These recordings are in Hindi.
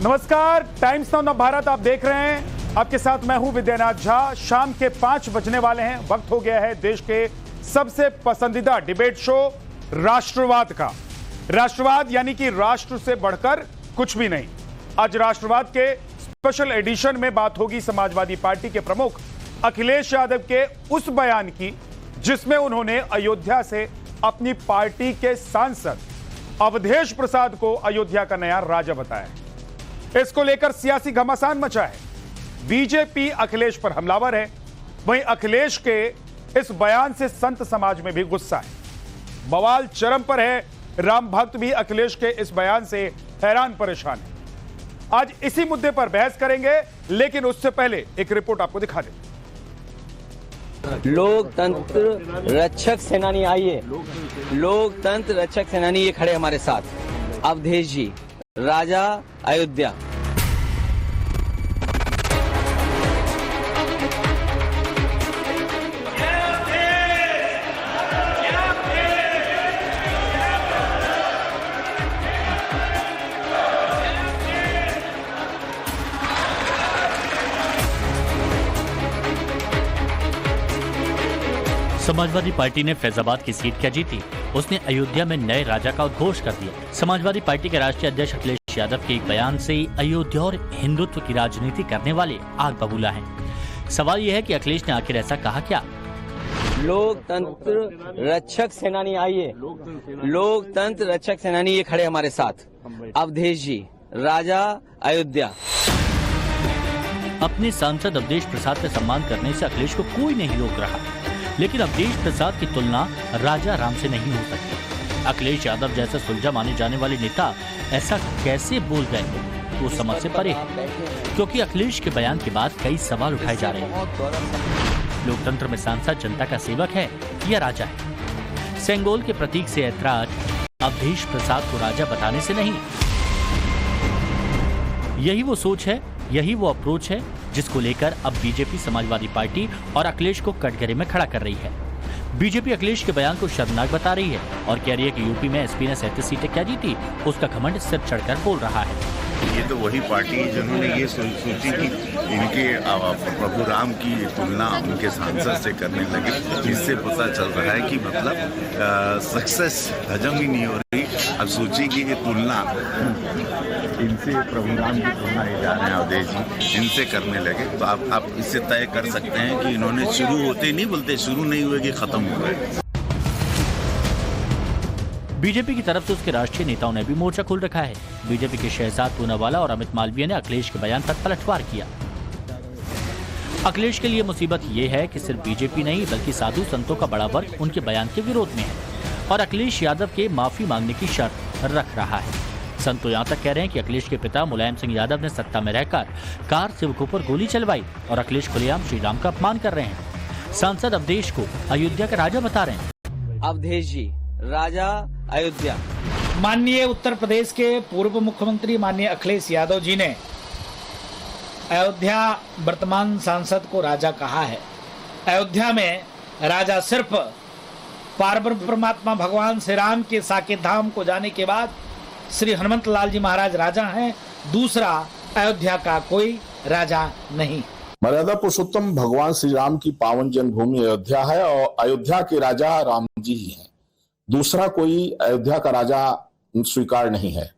नमस्कार, टाइम्स नाउ भारत आप देख रहे हैं। आपके साथ मैं हूं विद्यानाथ झा। शाम के 5 बजने वाले हैं। वक्त हो गया है देश के सबसे पसंदीदा डिबेट शो राष्ट्रवाद का। राष्ट्रवाद यानी कि राष्ट्र से बढ़कर कुछ भी नहीं। आज राष्ट्रवाद के स्पेशल एडिशन में बात होगी समाजवादी पार्टी के प्रमुख अखिलेश यादव के उस बयान की जिसमें उन्होंने अयोध्या से अपनी पार्टी के सांसद अवधेश प्रसाद को अयोध्या का नया राजा बताया है। इसको लेकर सियासी घमासान मचा है। बीजेपी अखिलेश पर हमलावर है। वहीं अखिलेश के इस बयान से संत समाज में भी गुस्सा है। बवाल चरम पर है। राम भक्त भी अखिलेश के इस बयान से हैरान परेशान है। आज इसी मुद्दे पर बहस करेंगे, लेकिन उससे पहले एक रिपोर्ट आपको दिखा दें। लोकतंत्र रक्षक सेनानी आइए, लोकतंत्र रक्षक सेनानी ये खड़े हमारे साथ। अवधेश जी, राजा अयोध्या। समाजवादी पार्टी ने फैजाबाद की सीट क्या जीती, उसने अयोध्या में नए राजा का उद्घोष कर दिया। समाजवादी पार्टी के राष्ट्रीय अध्यक्ष अखिलेश यादव के एक बयान से अयोध्या और हिंदुत्व की राजनीति करने वाले आग बबूला हैं। सवाल यह है कि अखिलेश ने आखिर ऐसा कहा क्या? लोकतंत्र रक्षक सेनानी आइए, लोकतंत्र रक्षक सेनानी ये खड़े हमारे साथ। अवधेश जी, राजा अयोध्या। अपने सांसद अवधेश प्रसाद का सम्मान करने से अखिलेश को कोई नहीं रोक रहा, लेकिन अवधेश प्रसाद की तुलना राजा राम से नहीं हो सकती। अखिलेश यादव जैसे सुलझा माने जाने वाले नेता ऐसा कैसे बोल गए वो समझ से परे है, क्योंकि अखिलेश के बयान के बाद कई सवाल उठाए जा रहे हैं। लोकतंत्र में सांसद जनता का सेवक है या राजा है? सेंगोल के प्रतीक से ऐतराज अवधेश प्रसाद को राजा बताने से नहीं। यही वो सोच है, यही वो अप्रोच है जिसको लेकर अब बीजेपी समाजवादी पार्टी और अखिलेश को कटघरे में खड़ा कर रही है। बीजेपी अखिलेश के बयान को शर्मनाक बता रही है और कह रही है कि यूपी में एसपी ने 37 सीटें क्या जीती, उसका घमंड सिर चढ़कर बोल रहा है। ये तो वही पार्टी है जिन्होंने ये सोची कि इनके प्रभु राम की तुलना उनके सांसद से करने लगे, जिससे पता चल रहा है कि मतलब सक्सेस हजम ही नहीं हो रही। अब सोचिए कि ये तुलना इनसे प्रभु राम की तुलना ही जा रहे हैं अवधेश जी, इनसे करने लगे। तो आप इससे तय कर सकते हैं कि इन्होंने शुरू होते नहीं बोलते, शुरू नहीं हुए कि खत्म हो गए। बीजेपी की तरफ से उसके राष्ट्रीय नेताओं ने भी मोर्चा खोल रखा है। बीजेपी के शहजाद पूनावाला और अमित मालवीय ने अखिलेश के बयान पर पलटवार किया। अखिलेश के लिए मुसीबत ये है कि सिर्फ बीजेपी नहीं बल्कि साधु संतों का बड़ा वर्ग उनके बयान के विरोध में है और अखिलेश यादव के माफी मांगने की शर्त रख रहा है। संत तो यहाँ तक कह रहे हैं कि अखिलेश के पिता मुलायम सिंह यादव ने सत्ता में रहकर कार सेवकों पर गोली चलवाई और अखिलेश खुलेआम श्री राम का अपमान कर रहे हैं। सांसद अवधेश को अयोध्या का राजा बता रहे हैं। अवधेश जी, राजा अयोध्या। माननीय उत्तर प्रदेश के पूर्व मुख्यमंत्री माननीय अखिलेश यादव जी ने अयोध्या वर्तमान सांसद को राजा कहा है। अयोध्या में राजा सिर्फ पार्वती परमात्मा भगवान श्री राम के साकेत धाम को जाने के बाद श्री हनुमत लाल जी महाराज राजा हैं, दूसरा अयोध्या का कोई राजा नहीं। मर्यादा पुरुषोत्तम भगवान श्री राम की पावन जन्मभूमि अयोध्या है और अयोध्या के राजा राम जी ही हैं। दूसरा कोई अयोध्या का राजा स्वीकार नहीं है।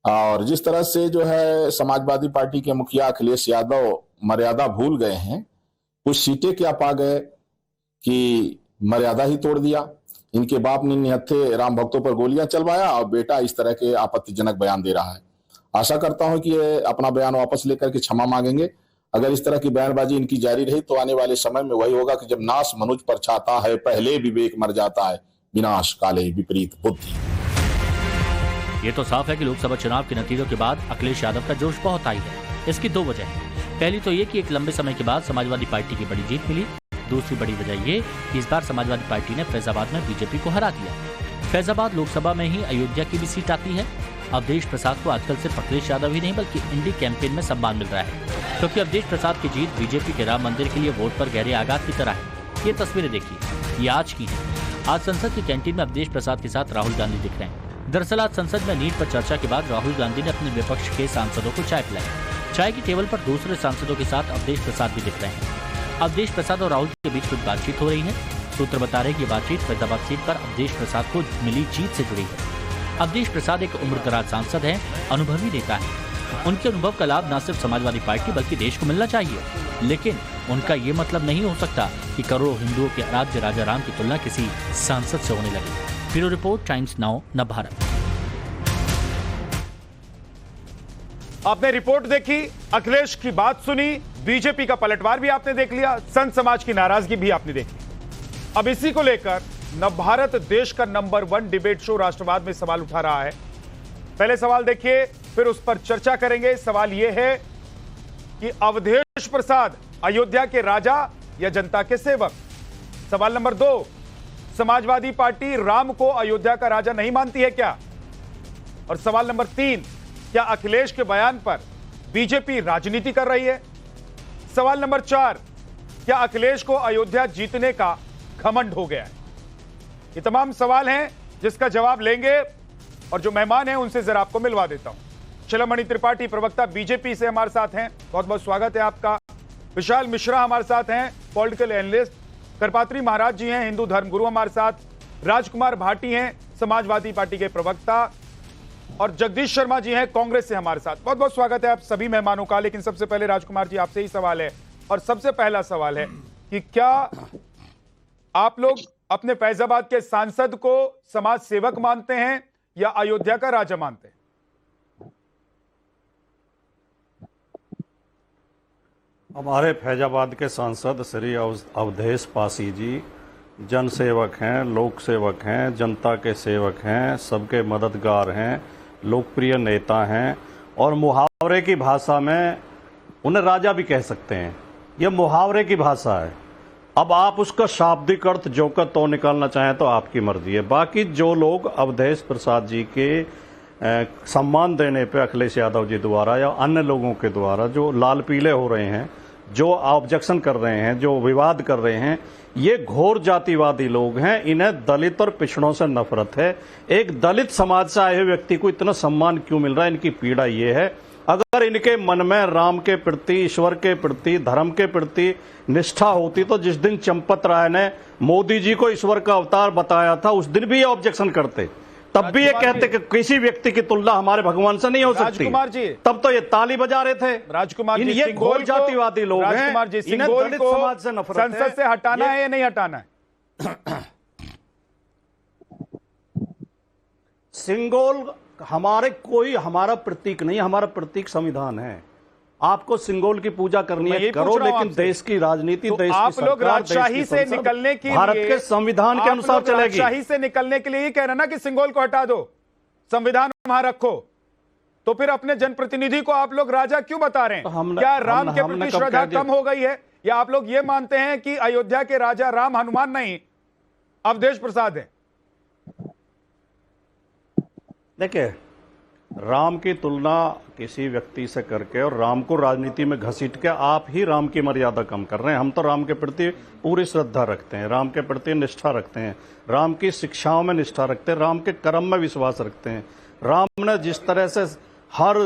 और जिस तरह से जो है समाजवादी पार्टी के मुखिया अखिलेश यादव मर्यादा भूल गए हैं, कुछ सीटें क्या पा गए कि मर्यादा ही तोड़ दिया। इनके बाप ने निहत्थे राम भक्तों पर गोलियां चलवाया और बेटा इस तरह के आपत्तिजनक बयान दे रहा है। आशा करता हूं कि ये अपना बयान वापस लेकर के क्षमा मांगेंगे। अगर इस तरह की बयानबाजी इनकी जारी रही तो आने वाले समय में वही होगा कि जब नाश मनुज पर छाता है, पहले विवेक मर जाता है, विनाश काले विपरीत बुद्धि। ये तो साफ है कि लोकसभा चुनाव के नतीजों के बाद अखिलेश यादव का जोश बहुत आई है। इसकी दो वजह है। पहली तो ये कि एक लंबे समय के बाद समाजवादी पार्टी की बड़ी जीत मिली। दूसरी बड़ी वजह ये कि इस बार समाजवादी पार्टी ने फैजाबाद में बीजेपी को हरा दिया। फैजाबाद लोकसभा में ही अयोध्या की भी सीट आती है। अवधेश प्रसाद को आजकल सिर्फ अखिलेश यादव ही नहीं बल्कि इंडी कैंपेन में सम्मान मिल रहा है, क्योंकि अवधेश प्रसाद की जीत बीजेपी के राम मंदिर के लिए वोट पर गहरे आघात की तरह है। ये तस्वीरें देखिए, ये आज की है। आज संसद की कैंटीन में अवधेश प्रसाद के साथ राहुल गांधी दिख रहे हैं। दरअसल आज संसद में नीट पर चर्चा के बाद राहुल गांधी ने अपने विपक्ष के सांसदों को चाय पिलाई। चाय की टेबल पर दूसरे सांसदों के साथ अवधेश प्रसाद भी दिख रहे हैं। अवधेश प्रसाद और राहुल के बीच कुछ बातचीत हो रही है। सूत्र बता रहे हैं कि ये बातचीत फैजाबाद सीट पर अवधेश प्रसाद को मिली जीत से जुड़ी है। अवधेश प्रसाद एक उम्रदराज सांसद हैं, अनुभवी नेता हैं। उनके अनुभव का लाभ न सिर्फ समाजवादी पार्टी बल्कि देश को मिलना चाहिए, लेकिन उनका ये मतलब नहीं हो सकता कि करोड़ों हिंदुओं के आराध्य राजा राम की तुलना किसी सांसद से होने लगी। Bureau report, times now Navbharat. आपने रिपोर्ट देखी, अखिलेश की बात सुनी, बीजेपी का पलटवार भी आपने देख लिया, संत समाज की नाराजगी भी आपने देखी। अब इसी को लेकर नवभारत देश का नंबर 1 डिबेट शो राष्ट्रवाद में सवाल उठा रहा है। पहले सवाल देखिए, फिर उस पर चर्चा करेंगे। सवाल यह है कि अवधेश प्रसाद अयोध्या के राजा या जनता के सेवक? सवाल नंबर 2, समाजवादी पार्टी राम को अयोध्या का राजा नहीं मानती है क्या? और सवाल नंबर 3, क्या अखिलेश के बयान पर बीजेपी राजनीति कर रही है? सवाल नंबर 4, क्या अखिलेश को अयोध्या जीतने का घमंड हो गया है? ये तमाम सवाल हैं जिसका जवाब लेंगे, और जो मेहमान हैं उनसे जरा आपको मिलवा देता हूं। शिलामणि त्रिपाठी, प्रवक्ता बीजेपी से हमारे साथ हैं, बहुत बहुत स्वागत है आपका। विशाल मिश्रा हमारे साथ हैं, पॉलिटिकल एनालिस्ट। करपात्री महाराज जी हैं, हिंदू धर्मगुरु हमारे साथ। राजकुमार भाटी हैं, समाजवादी पार्टी के प्रवक्ता। और जगदीश शर्मा जी हैं, कांग्रेस से हमारे साथ। बहुत बहुत स्वागत है आप सभी मेहमानों का। लेकिन सबसे पहले राजकुमार जी, आपसे ही सवाल है, और सबसे पहला सवाल है कि क्या आप लोग अपने फैजाबाद के सांसद को समाज सेवक मानते हैं या अयोध्या का राजा मानते हैं? हमारे फैजाबाद के सांसद श्री अवधेश पासी जी जनसेवक हैं, लोक सेवक हैं, जनता के सेवक हैं, सबके मददगार हैं, लोकप्रिय नेता हैं, और मुहावरे की भाषा में उन्हें राजा भी कह सकते हैं। यह मुहावरे की भाषा है। अब आप उसका शाब्दिक अर्थ जो का तो निकालना चाहें तो आपकी मर्जी है। बाकी जो लोग अवधेश प्रसाद जी के सम्मान देने पे अखिलेश यादव जी द्वारा या अन्य लोगों के द्वारा जो लाल पीले हो रहे हैं, जो ऑब्जेक्शन कर रहे हैं, जो विवाद कर रहे हैं, ये घोर जातिवादी लोग हैं। इन्हें दलित और पिछड़ों से नफरत है। एक दलित समाज से आए हुए व्यक्ति को इतना सम्मान क्यों मिल रहा है, इनकी पीड़ा ये है। अगर इनके मन में राम के प्रति, ईश्वर के प्रति, धर्म के प्रति निष्ठा होती तो जिस दिन चंपत राय ने मोदी जी को ईश्वर का अवतार बताया था उस दिन भी ये ऑब्जेक्शन करते, तब भी ये कहते कि किसी व्यक्ति की तुलना हमारे भगवान से नहीं हो सकती। राजकुमार जी, तब तो ये ताली बजा रहे थे। राजकुमार जी, ये घोर जातिवादी लोग हैं। राजकुमार जी, इन्हें दलित समाज से नफरत है। संसद से हटाना है या नहीं हटाना है? सिंगोल हमारा प्रतीक नहीं, हमारा प्रतीक संविधान है। आपको सिंगोल की पूजा करनी है, करो, लेकिन देश की राजनीति, देश की सरकार, आप लोग राजशाही से निकलने के लिए भारत के संविधान के अनुसार चलेगी। राजशाही से निकलने के लिए ये कह रहे ना कि सिंगोल को हटा दो, संविधान वहां रखो, तो फिर अपने जनप्रतिनिधि को आप लोग राजा क्यों बता रहे हैं? क्या राम के प्रति श्रद्धा कम हो गई है, या आप लोग ये मानते हैं कि अयोध्या के राजा राम हनुमान नहीं अवधेश प्रसाद है? देखिए, राम की तुलना किसी व्यक्ति से करके और राम को राजनीति में घसीट के आप ही राम की मर्यादा कम कर रहे हैं। हम तो राम के प्रति पूरी श्रद्धा रखते हैं, राम के प्रति निष्ठा रखते हैं, राम की शिक्षाओं में निष्ठा रखते हैं, राम के कर्म में विश्वास रखते हैं। राम ने जिस तरह से हर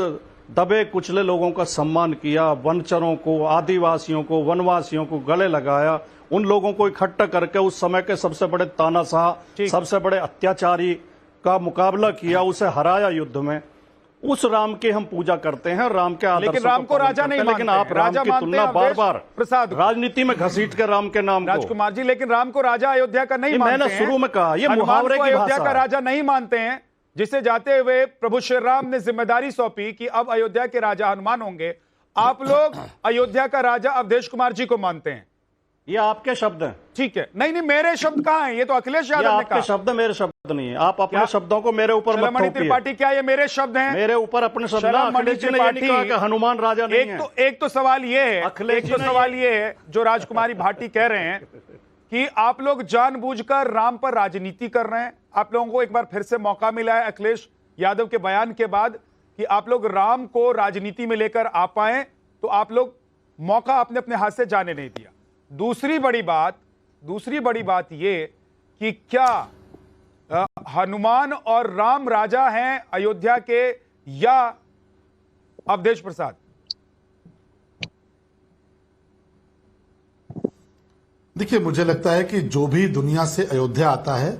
दबे कुचले लोगों का सम्मान किया, वनचरों को, आदिवासियों को, वनवासियों को गले लगाया, उन लोगों को इकट्ठा करके उस समय के सबसे बड़े तानाशाह, सबसे बड़े अत्याचारी का मुकाबला किया, उसे हराया युद्ध में, उस राम की हम पूजा करते हैं। राम के आदर्शों लेकिन राम को राजा नहीं मानते, लेकिन आप राम की तुलना बार बार प्रसाद राजनीति में घसीट के राम के नाम को। राजकुमार जी, लेकिन राम को राजा अयोध्या का नहीं मानते हैं। मैंने शुरू में कहा, ये मुहावरे की अयोध्या का राजा नहीं मानते हैं, जिसे जाते हुए प्रभु श्री राम ने जिम्मेदारी सौंपी कि अब अयोध्या के राजा हनुमान होंगे। आप लोग अयोध्या का राजा अवधेश कुमार जी को मानते हैं। ये आपके शब्द हैं। ठीक है, नहीं मेरे शब्द कहां हैं? ये तो अखिलेश यादव ने कहा। आपके शब्द, मेरे शब्द नहीं है। आप अपने शब्दों को मेरे ऊपर मत थोपिए। त्रिपाठी, क्या ये मेरे शब्द हैं? मेरे ऊपर अपने शब्द ना, अखिलेश जी ने ये नहीं कहा कि हनुमान राजा नहीं है। एक तो सवाल ये है, सवाल ये है जो राजकुमारी भाटी कह रहे हैं कि आप लोग जानबूझकर राम पर राजनीति कर रहे हैं। आप लोगों को एक बार फिर से मौका मिला है अखिलेश यादव के बयान के बाद कि आप लोग राम को राजनीति में लेकर आ पाए, तो आप लोग मौका अपने अपने हाथ से जाने नहीं दिया। दूसरी बड़ी बात ये कि क्या हनुमान और राम राजा हैं अयोध्या के या अवधेश प्रसाद? देखिए, मुझे लगता है कि जो भी दुनिया से अयोध्या आता है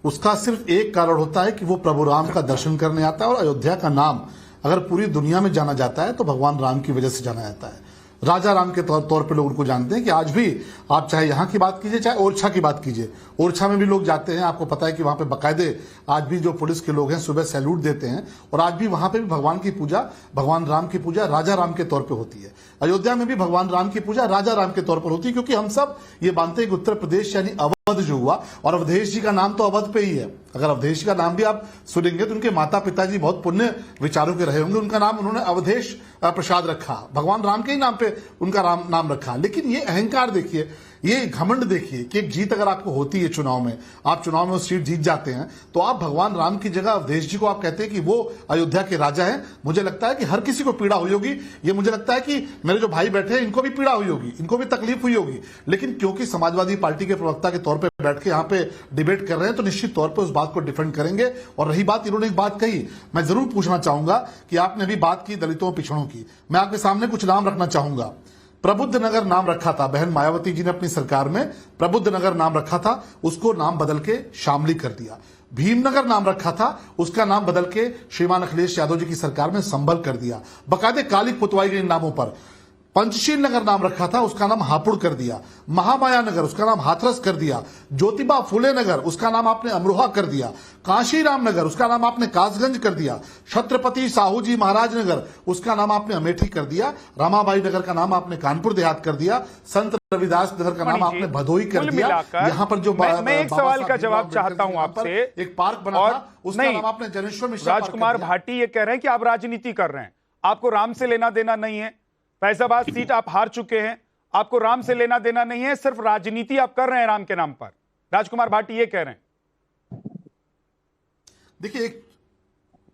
उसका सिर्फ एक कारण होता है कि वो प्रभु राम का दर्शन करने आता है। और अयोध्या का नाम अगर पूरी दुनिया में जाना जाता है तो भगवान राम की वजह से जाना जाता है। राजा राम के तौर पे लोग उनको जानते हैं कि आज भी आप चाहे यहाँ की बात कीजिए चाहे ओरछा की बात कीजिए, ओरछा में भी लोग जाते हैं। आपको पता है कि वहाँ पे बाकायदे आज भी जो पुलिस के लोग हैं सुबह सैल्यूट देते हैं और आज भी वहाँ पे भी भगवान की पूजा, भगवान राम की पूजा राजा राम के तौर पे होती है। अयोध्या में भी भगवान राम की पूजा राजा राम के तौर पर होती है, क्योंकि हम सब ये मानते हैं कि उत्तर प्रदेश यानी अवध जो हुआ, और अवधेश जी का नाम तो अवध पे ही है। अगर अवधेश जी का नाम भी आप सुनेंगे तो उनके माता पिताजी बहुत पुण्य विचारों के रहे होंगे। उनका नाम उन्होंने अवधेश प्रसाद रखा, भगवान राम के ही नाम पे उनका नाम रखा। लेकिन ये अहंकार देखिए, ये घमंड देखिए कि एक जीत अगर आपको होती है चुनाव में, आप चुनाव में वो सीट जीत जाते हैं, तो आप भगवान राम की जगह अवधेश जी को आप कहते हैं कि वो अयोध्या के राजा हैं। मुझे लगता है कि हर किसी को पीड़ा हुई होगी। ये मुझे लगता है कि मेरे जो भाई बैठे हैं इनको भी पीड़ा हुई होगी, इनको भी तकलीफ हुई होगी। लेकिन क्योंकि समाजवादी पार्टी के प्रवक्ता के तौर पर बैठ के यहाँ पे डिबेट कर रहे हैं तो निश्चित तौर पर उस बात को डिफेंड करेंगे। और रही बात, इन्होंने एक बात कही, मैं जरूर पूछना चाहूंगा कि आपने अभी बात की दलितों पिछड़ों की, मैं आपके सामने कुछ नाम रखना चाहूंगा। प्रबुद्ध नगर नाम रखा था, बहन मायावती जी ने अपनी सरकार में प्रबुद्ध नगर नाम रखा था, उसको नाम बदल के शामली कर दिया। भीमनगर नाम रखा था, उसका नाम बदल के श्रीमान अखिलेश यादव जी की सरकार में संभल कर दिया। बकायदे काली पुतवाई गई नामों पर। पंचशील नगर नाम रखा था, उसका नाम हापुड़ कर दिया। महामाया नगर, उसका नाम हाथरस कर दिया। ज्योतिबा फुले नगर, उसका नाम आपने अमरोहा कर दिया। काशीराम नगर, उसका नाम आपने कासगंज कर दिया। छत्रपति साहू जी महाराज नगर, उसका नाम आपने अमेठी कर दिया। रामाबाई नगर का नाम आपने कानपुर देहात कर दिया। संत रविदास नगर का नाम आपने भदोई कर दिया। यहाँ पर जो मैं एक सवाल का जवाब चाहता हूं आपसे, एक पार्क बना था, उसका नाम आपने जनेश्वर मिश्रा। राजकुमार भाटी ये कह रहे हैं कि आप राजनीति कर रहे हैं, आपको राम से लेना देना नहीं है। फैजाबाद सीट आप हार चुके हैं, आपको राम से लेना देना नहीं है, सिर्फ राजनीति आप कर रहे हैं राम के नाम पर। राजकुमार भाटी ये कह रहे हैं। देखिए,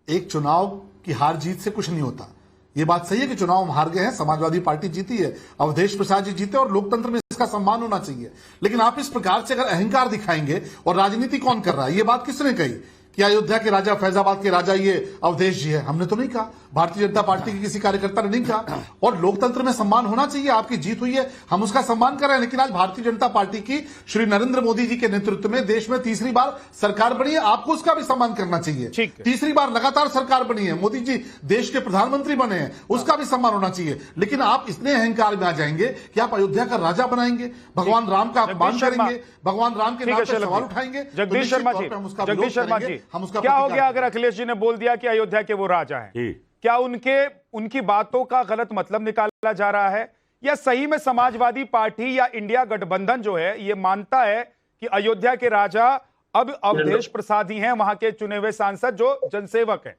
एक चुनाव की हार जीत से कुछ नहीं होता। ये बात सही है कि चुनाव हम हार गए हैं, समाजवादी पार्टी जीती है, अवधेश प्रसाद जी जीते, और लोकतंत्र में इसका सम्मान होना चाहिए। लेकिन आप इस प्रकार से अगर अहंकार दिखाएंगे, और राजनीति कौन कर रहा है, ये बात किसने कही कि अयोध्या के राजा, फैजाबाद के राजा ये अवधेश जी है? हमने तो नहीं कहा, भारतीय जनता पार्टी के किसी कार्यकर्ता ने नहीं कहा। और लोकतंत्र में सम्मान होना चाहिए, आपकी जीत हुई है, हम उसका सम्मान कर रहे हैं। लेकिन आज भारतीय जनता पार्टी की श्री नरेंद्र मोदी जी के नेतृत्व में देश में तीसरी बार सरकार बनी है, आपको उसका भी सम्मान करना चाहिए। तीसरी बार लगातार सरकार बनी है, मोदी जी देश के प्रधानमंत्री बने हैं, उसका भी सम्मान होना चाहिए। लेकिन आप इतने अहंकार में आ जाएंगे कि आप अयोध्या का राजा बनाएंगे, भगवान राम का अपमान करेंगे, भगवान राम के नाम पर सवाल उठाएंगे। जगदीश शर्मा जी, जगदीश शर्मा जी, क्या हो गया अगर अखिलेश जी ने बोल दिया कि अयोध्या के वो राजा हैं? क्या उनकी बातों का गलत मतलब निकाला जा रहा है, या सही में समाजवादी पार्टी या इंडिया गठबंधन जो है ये मानता है कि अयोध्या के राजा अब अवधेश प्रसाद ही हैं, वहां के चुने हुए सांसद जो जनसेवक हैं?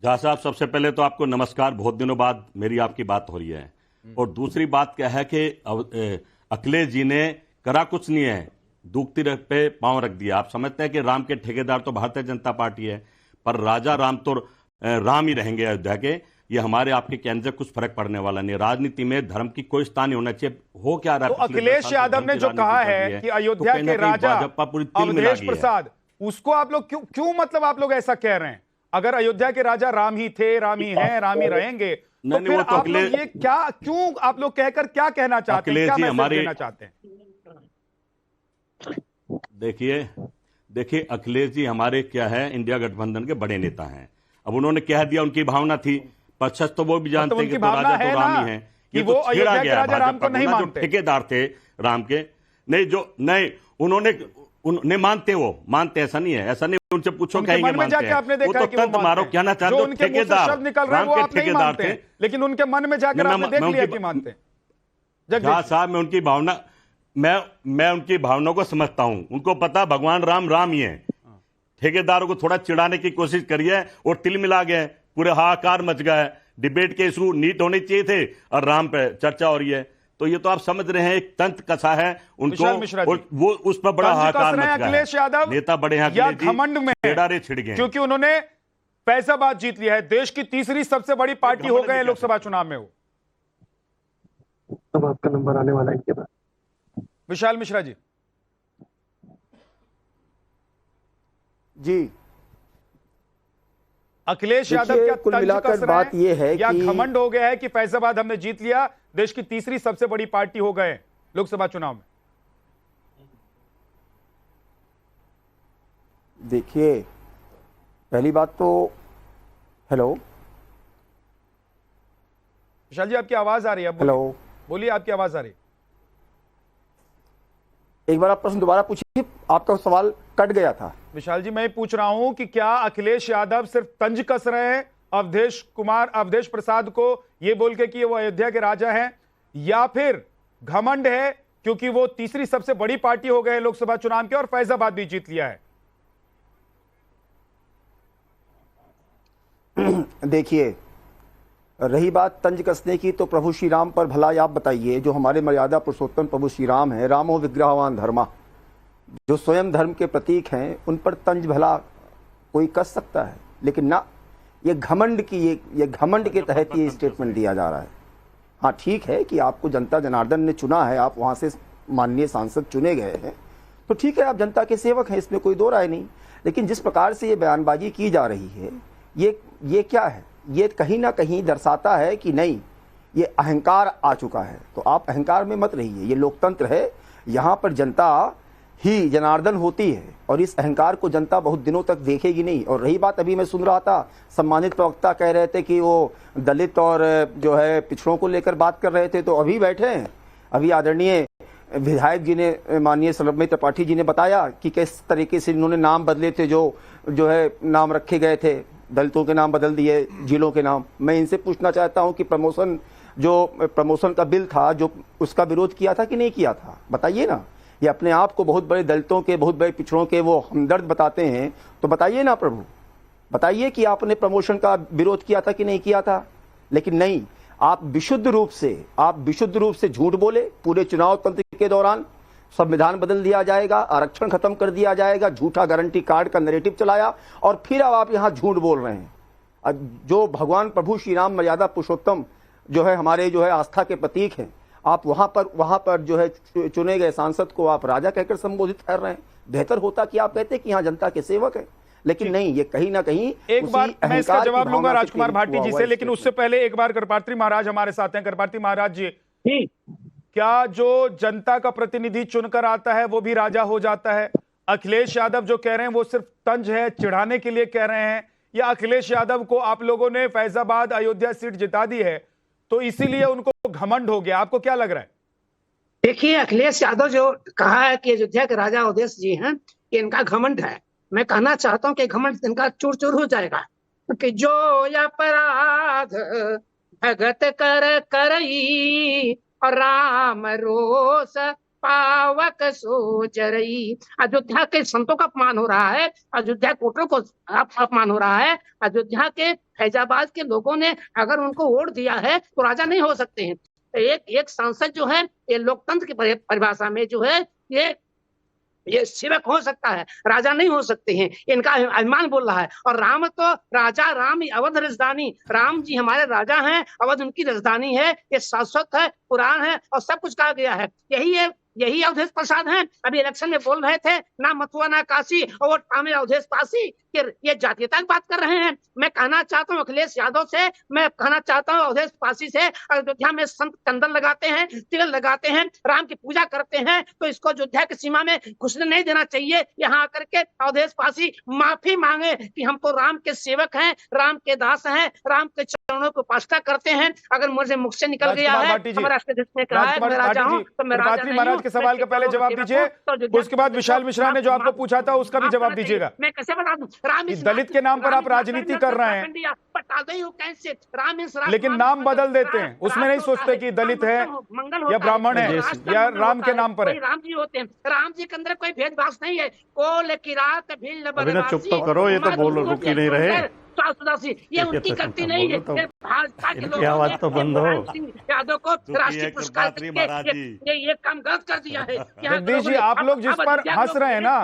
झा साहब, सबसे पहले तो आपको नमस्कार, बहुत दिनों बाद मेरी आपकी बात हो रही है। और दूसरी बात क्या है कि अखिलेश जी ने करा कुछ नहीं है, दुखती पे पांव रख दिया। आप समझते हैं कि राम के ठेकेदार तो भारतीय जनता पार्टी है, पर राजा राम तो राम ही रहेंगे अयोध्या के। ये हमारे आपके कहने से कुछ फर्क पड़ने वाला नहीं। राजनीति में धर्म की कोई स्थान नहीं होना चाहिए। हो क्या रहा है? तो अखिलेश यादव ने जो कहा है कि अयोध्या के राजा अवधेश प्रसाद, उसको आप लोग क्यों मतलब आप लोग ऐसा कह रहे हैं? अगर अयोध्या के राजा राम ही थे, राम ही हैं, राम ही रहेंगे, तो फिर आप लोग ये क्या, क्यों आप लोग कहकर क्या कहना चाहते हैं, क्या मैसेज देना चाहते हैं? देखिए अखिलेश जी हमारे क्या है, इंडिया गठबंधन के बड़े नेता हैं। अब उन्होंने कह दिया, उनकी भावना थी, पर सच तो वो भी जानते हैं कि तो राजा तो राम ही है। कि वो अयोध्या के राजा राम को नहीं मानते, ठेकेदार थे राम के। नहीं उन्होंने मानते, वो मानते, ऐसा नहीं है, ऐसा नहीं। उनसे पूछो क्या मानते हैं, वो तो तंत मारो कहना चाहते हो। ठेकेदार राम के ठेकेदार थे, लेकिन उनके मन में जाकर आपने देख लिया कि मानते हैं। झा साहब, मैं उनकी भावना मैं उनकी भावनाओं को समझता हूं। उनको पता भगवान राम ही है। ठेकेदारों को थोड़ा चिढ़ाने की कोशिश करिए और तिल मिला गए, पूरे हाहाकार मच गया है। डिबेट के इशू नीट होने चाहिए थे और राम पे चर्चा हो रही है। तो ये तो आप समझ रहे हैं, एक तंत्र कसा है उनको, और वो उस पर बड़ा हाहाकार मच गया। अखिलेश यादव नेता बड़े हैं, या घमंड में छिड़ गए, क्योंकि उन्होंने फैजाबाद जीत लिया है, देश की तीसरी सबसे बड़ी पार्टी हो गए लोकसभा चुनाव में। वो अब आपका नंबर आने वाला है। विशाल मिश्रा जी। जी अखिलेश यादव क्या कुल तंज मिलाकर कस रहे बात हैं यह है या कि घमंड हो गया है कि फैजाबाद हमने जीत लिया, देश की तीसरी सबसे बड़ी पार्टी हो गए लोकसभा चुनाव में? देखिए, पहली बात तो हेलो विशाल जी, आपकी आवाज आ रही है? हेलो, बोलिए, आपकी आवाज आ रही है। एक बार आप प्रश्न दोबारा पूछिए, आपका सवाल कट गया था। विशाल जी, मैं पूछ रहा हूं कि क्या अखिलेश यादव सिर्फ तंज कस रहे हैं अवधेश प्रसाद को ये बोल के कि वो अयोध्या के राजा हैं, या फिर घमंड है क्योंकि वो तीसरी सबसे बड़ी पार्टी हो गए लोकसभा चुनाव के और फैजाबाद भी जीत लिया है? देखिए, रही बात तंज कसने की, तो प्रभु श्री राम पर भला आप बताइए, जो हमारे मर्यादा पुरुषोत्तम प्रभु श्री राम है, रामो विग्रहवान धर्मा, जो स्वयं धर्म के प्रतीक हैं, उन पर तंज भला कोई कस सकता है? लेकिन ना, ये घमंड की ये घमंड के तहत ये स्टेटमेंट दिया जा रहा है। हाँ, ठीक है कि आपको जनता जनार्दन ने चुना है, आप वहां से माननीय सांसद चुने गए हैं, तो ठीक है, आप जनता के सेवक हैं, इसमें कोई दो राय नहीं। लेकिन जिस प्रकार से ये बयानबाजी की जा रही है, ये क्या है? ये कहीं ना कहीं दर्शाता है कि नहीं, ये अहंकार आ चुका है। तो आप अहंकार में मत रहिए, ये लोकतंत्र है, यहाँ पर जनता ही जनार्दन होती है और इस अहंकार को जनता बहुत दिनों तक देखेगी नहीं। और रही बात, अभी मैं सुन रहा था, सम्मानित प्रवक्ता कह रहे थे कि वो दलित और जो है पिछड़ों को लेकर बात कर रहे थे, तो अभी बैठे हैं, अभी आदरणीय विधायक जी ने, माननीय सलभमय त्रिपाठी जी ने बताया कि किस तरीके से इन्होंने नाम बदले थे, जो है नाम रखे गए थे, दलितों के नाम बदल दिए, जिलों के नाम। मैं इनसे पूछना चाहता हूं कि प्रमोशन का बिल था, जो उसका विरोध किया था कि नहीं किया था? बताइए ना। ये अपने आप को बहुत बड़े दलितों के, बहुत बड़े पिछड़ों के वो हमदर्द बताते हैं, तो बताइए ना प्रभु, बताइए कि आपने प्रमोशन का विरोध किया था कि नहीं किया था? लेकिन नहीं, आप विशुद्ध रूप से झूठ बोले पूरे चुनाव तंत्र के दौरान। संविधान बदल दिया जाएगा, आरक्षण खत्म कर दिया जाएगा, झूठा गारंटी कार्ड का नैरेटिव चलाया, और फिर अब आप यहां झूठ बोल रहे हैं। अब जो भगवान प्रभु श्री राम मर्यादा पुरुषोत्तम जो है, हमारे जो है आस्था के प्रतीक हैं, आप वहां पर जो है चुने गए सांसद को आप राजा कहकर संबोधित कर रहे हैं। बेहतर होता कि आप कहते कि यहाँ जनता के सेवक हैं, लेकिन नहीं, ये कहीं ना कहीं एक बार मैं इसका जवाब लूंगा राजकुमार भाटी जी से, लेकिन उससे पहले एक बार करपात्री महाराज हमारे साथ हैं। करपात्री महाराज जी, क्या जो जनता का प्रतिनिधि चुनकर आता है वो भी राजा हो जाता है? अखिलेश यादव जो कह रहे हैं वो सिर्फ तंज है, चिढ़ाने के लिए कह रहे हैं, या अखिलेश यादव को आप लोगों ने फैजाबाद अयोध्या सीट जिता दी है तो इसीलिए उनको घमंड हो गया? आपको क्या लग रहा है? देखिए, अखिलेश यादव जो कहा है कि अयोध्या के राजा अवधेश जी हैं, ये इनका घमंड है। मैं कहना चाहता हूं कि घमंड इनका चूर चूर हो जाएगा, क्योंकि जो अपराध भगत करई और राम रोष पावक सो जरई। अयोध्या के संतों का अपमान हो रहा है, अयोध्या कोटों को अपमान हो रहा है। अयोध्या के फैजाबाद के लोगों ने अगर उनको वोट दिया है तो राजा नहीं हो सकते हैं। एक सांसद जो है, ये लोकतंत्र की परिभाषा में जो है, ये सेवक हो सकता है, राजा नहीं हो सकते हैं। इनका अभिमान बोल रहा है। और राम तो राजा, राम अवध राजधानी, राम जी हमारे राजा हैं, अवध उनकी राजधानी है, ये शाश्वत है, पुराण है और सब कुछ कहा गया है। यही अवधेश प्रसाद हैं, अभी इलेक्शन में बोल रहे थे ना मथुआ ना काशी और वोट पावे अवधेश पासी, कि ये जातीयता की बात कर रहे हैं। मैं कहना चाहता हूँ अखिलेश यादव से, मैं कहना चाहता हूँ अवधेश पासी से, अयोध्या में संत चंदन लगाते हैं, तिलक लगाते हैं, राम की पूजा करते हैं, तो इसको अयोध्या की सीमा में घुसने नहीं देना चाहिए। यहाँ आकर के अवधेश पासी माफी मांगे कि हम तो राम के सेवक हैं, राम के दास हैं, राम के चरणों को उपासना करते हैं। अगर मुझे मुख से निकल गया है, हमारा ने कहा है मैं राजा हूँ, तो मैं राजा नहीं हूँ। के सवाल का पहले जवाब दीजिए, उसके बाद विशाल मिश्रा ने जो आपको पूछा था उसका भी जवाब दीजिएगा। मैं कैसे बता दूं? दलित के नाम पर आप राजनीति कर रहे हैं, लेकिन नाम बदल देते हैं, उसमें नहीं सोचते कि दलित है या ब्राह्मण है या राम के नाम पर है। राम जी होते हैं, राम जी के अंदर कोई भेदभाव नहीं है। कोल की रात अभी चुप तो करो, ये तो बोल रुक ही नहीं रहे, ये उनकी गलती नहीं है। भाजपा के लोगों आवाज तो बंद हो। यादव को राष्ट्रीय पुरस्कार ये काम गलत कर दिया है। जगदीश जी, आप लोग जिस पर हंस रहे हैं ना,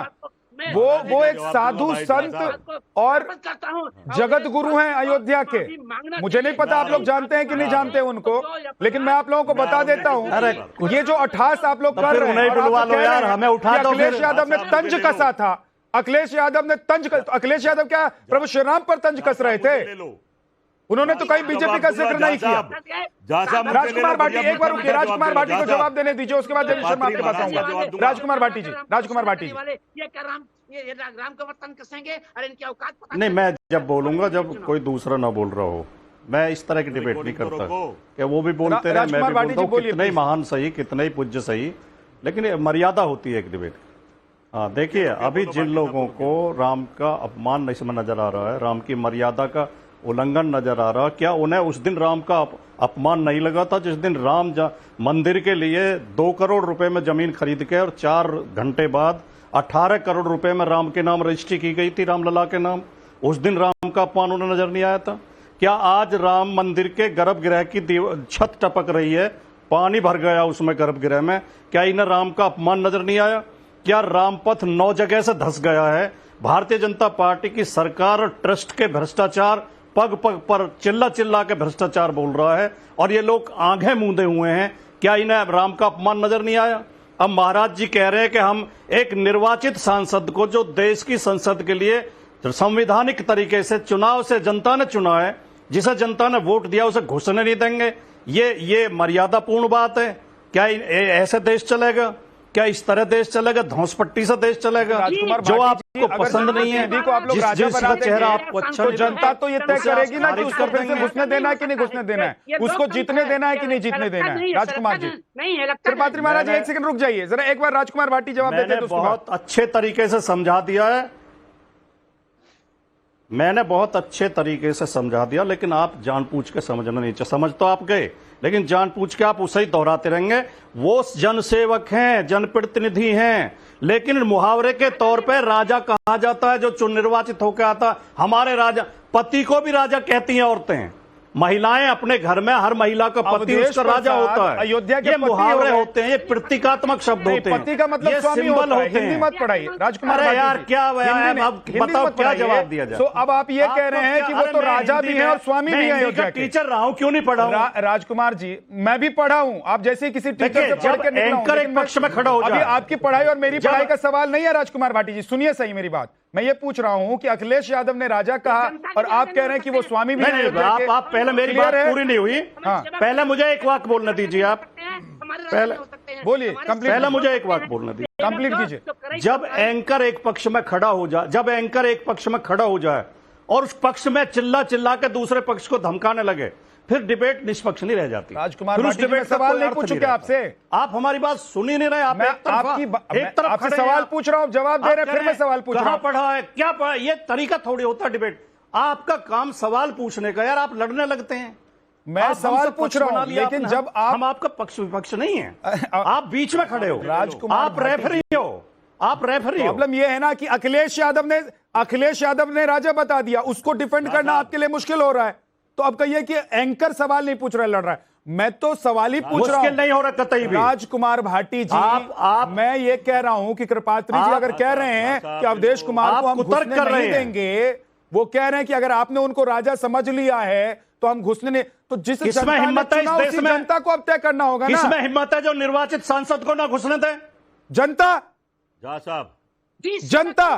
वो एक साधु संत और जगत गुरु हैं अयोध्या के। मुझे नहीं पता आप लोग जानते हैं कि नहीं जानते उनको, लेकिन मैं आप लोगों को बता देता हूं, ये जो अठास आप लोग कर रहे हैं, अखिलेश यादव ने तंज कसा था, अखिलेश यादव ने अखिलेश यादव क्या प्रभु श्री राम पर तंज कस रहे थे? उन्होंने तो कहीं बीजेपी का जिक्र नहीं किया। राजकुमार भाटी, एक बार रुकिए, राजकुमार भाटी को जवाब देने दीजिए, उसके बाद देवी शर्मा आपके पास आऊंगा। राजकुमार भाटी जी, राजकुमार भाटी जी, ये राम का वर्तन कसेंगे और इनकी औकात नहीं, मैं जब बोलूंगा जब कोई दूसरा ना बोल रहा हो, मैं इस तरह की डिबेट नहीं करता कि वो भी बोलते रहे, मैं भी बोलता हूँ, कितने ही महान सही, कितने ही पूज्य सही, लेकिन मर्यादा होती है एक डिबेट। हाँ देखिए, अभी जिन लोगों को राम का अपमान इसमें नजर आ रहा है, राम की मर्यादा का उल्लंघन नजर आ रहा है, क्या उन्हें उस दिन राम का अपमान नहीं लगा था जिस दिन राम मंदिर के लिए 2 करोड़ रुपए में जमीन खरीद के और 4 घंटे बाद 18 करोड़ रुपए में राम के नाम रजिस्ट्री की गई थी, रामलला के नाम? उस दिन राम का अपमान उन्हें नजर नहीं आया था? क्या आज राम मंदिर के गर्भगृह की छत टपक रही है, पानी भर गया उसमें गर्भगृह में, क्या इन्हें राम का अपमान नजर नहीं आया? क्या रामपथ 9 जगह से धंस गया है? भारतीय जनता पार्टी की सरकार और ट्रस्ट के भ्रष्टाचार पग पग पर चिल्ला चिल्ला के भ्रष्टाचार बोल रहा है और ये लोग आंखें मूंदे हुए हैं, क्या इन्हें राम का अपमान नजर नहीं आया? अब महाराज जी कह रहे हैं कि हम एक निर्वाचित सांसद को, जो देश की संसद के लिए संवैधानिक तरीके से चुनाव से जनता ने चुना है, जिसे जनता ने वोट दिया, उसे घुसने नहीं देंगे। ये मर्यादापूर्ण बात है क्या? ऐसे देश चलेगा क्या? इस तरह देश चलेगा? धौंसपट्टी से देश चलेगा? जो आपको पसंद नहीं है, जिसका चेहरा आपको अच्छा, तो जनता तो ये तय करेगी ना कि उसको फिर से घुसने देना है कि नहीं घुसने देना है, उसको जीतने देना है कि नहीं जीतने देना है। राजकुमार जी, त्रिपाठी महाराज एक सेकंड रुक जाइए जरा, एक बार राजकुमार भाटी जवाब देते हैं। बहुत अच्छे तरीके से समझा दिया है, मैंने बहुत अच्छे तरीके से समझा दिया, लेकिन आप जानबूझ के समझना नहीं चाहिए। समझ तो आप गए, लेकिन जानबूझ के आप उसे ही दोहराते रहेंगे। वो जनसेवक हैं, जनप्रतिनिधि हैं, लेकिन मुहावरे के तौर पे राजा कहा जाता है जो चुन निर्वाचित होकर आता। हमारे राजा, पति को भी राजा कहती हैं औरतें, महिलाएं अपने घर में, हर महिला का पति उसका राजा होता है। अयोध्या के मुहावरे होते हैं, ये प्रतीकात्मक शब्द होते हैं, पति का मतलब ये स्वामी सिंबल होता है। होते हैं। हिंदी मत पढ़ाइए राजकुमार अरे यार, क्या बताओ क्या जवाब दिया जाए? तो अब आप ये कह रहे हैं कि वो तो राजा भी है और स्वामी भी है अयोध्या के। टीचर रहा हूं, क्यों नहीं पढ़ा हूं? राजकुमार जी, मैं भी पढ़ा हूं, आप जैसे किसी टीचर से पढ़ के निकला हूं, एंकर एक पक्ष में खड़ा हो जाए। अभी आपकी पढ़ाई और मेरी पढ़ाई का सवाल नहीं है राजकुमार भाटी जी, सुनिए सही मेरी बात। मैं ये पूछ रहा हूं कि अखिलेश यादव ने राजा कहा और आप कह रहे हैं कि वो स्वामी भी है। आप पहले, मेरी बात पूरी नहीं हुई, पहले मुझे एक वाक्य बोलने दीजिए। आप पहले बोलिए, पहले मुझे एक वाक्य बोलने दीजिए, कंप्लीट कीजिए। जब एंकर एक पक्ष में खड़ा हो जाए, जब एंकर एक पक्ष में खड़ा हो जाए और उस पक्ष में चिल्ला चिल्ला के दूसरे पक्ष को धमकाने लगे, फिर डिबेट निष्पक्ष नहीं रह जाती। राजकुमार भाटी, मैं सवाल नहीं पूछूं क्या आपसे? आप हमारी बात सुन ही नहीं रहे। आप एक तरफ आपसे सवाल पूछ रहा हूं, जवाब दे रहे हैं, फिर मैं सवाल पूछ रहा हूं। पढ़ा है क्या पढ़ा? ये तरीका थोड़ी होता है डिबेट। आपका काम सवाल पूछने का, यार आप लड़ने लगते हैं। मैं सवाल पूछ रहा हूं, लेकिन जब हम आपका पक्ष विपक्ष नहीं है, आप बीच में खड़े हो, राजकुमार, आप रेफरी हो, आप रेफरी हो। प्रॉब्लम यह है ना कि अखिलेश यादव ने राजा बता दिया, उसको डिफेंड करना आपके लिए मुश्किल हो रहा है। तो अब कहिए कि एंकर सवाल नहीं पूछ रहा है, लड़ रहा है। मैं तो सवाल ही पूछ रहा हूं, नहीं हो रहा कतई भी। राजकुमार भाटी जी, मैं ये कह रहा हूं कि कृपात्री जी अगर कह रहे हैं कि अवधेश कुमार को हम घुसने नहीं देंगे, वो कह रहे हैं कि अगर आपने उनको राजा समझ लिया है तो हम घुसने नहीं, तो जिस किसमें हिम्मत है इस देश में? जनता को अब तय करना होगा ना। किसमें हिम्मत है जो निर्वाचित सांसद को ना घुसने दे? जनता, साहब, जनता,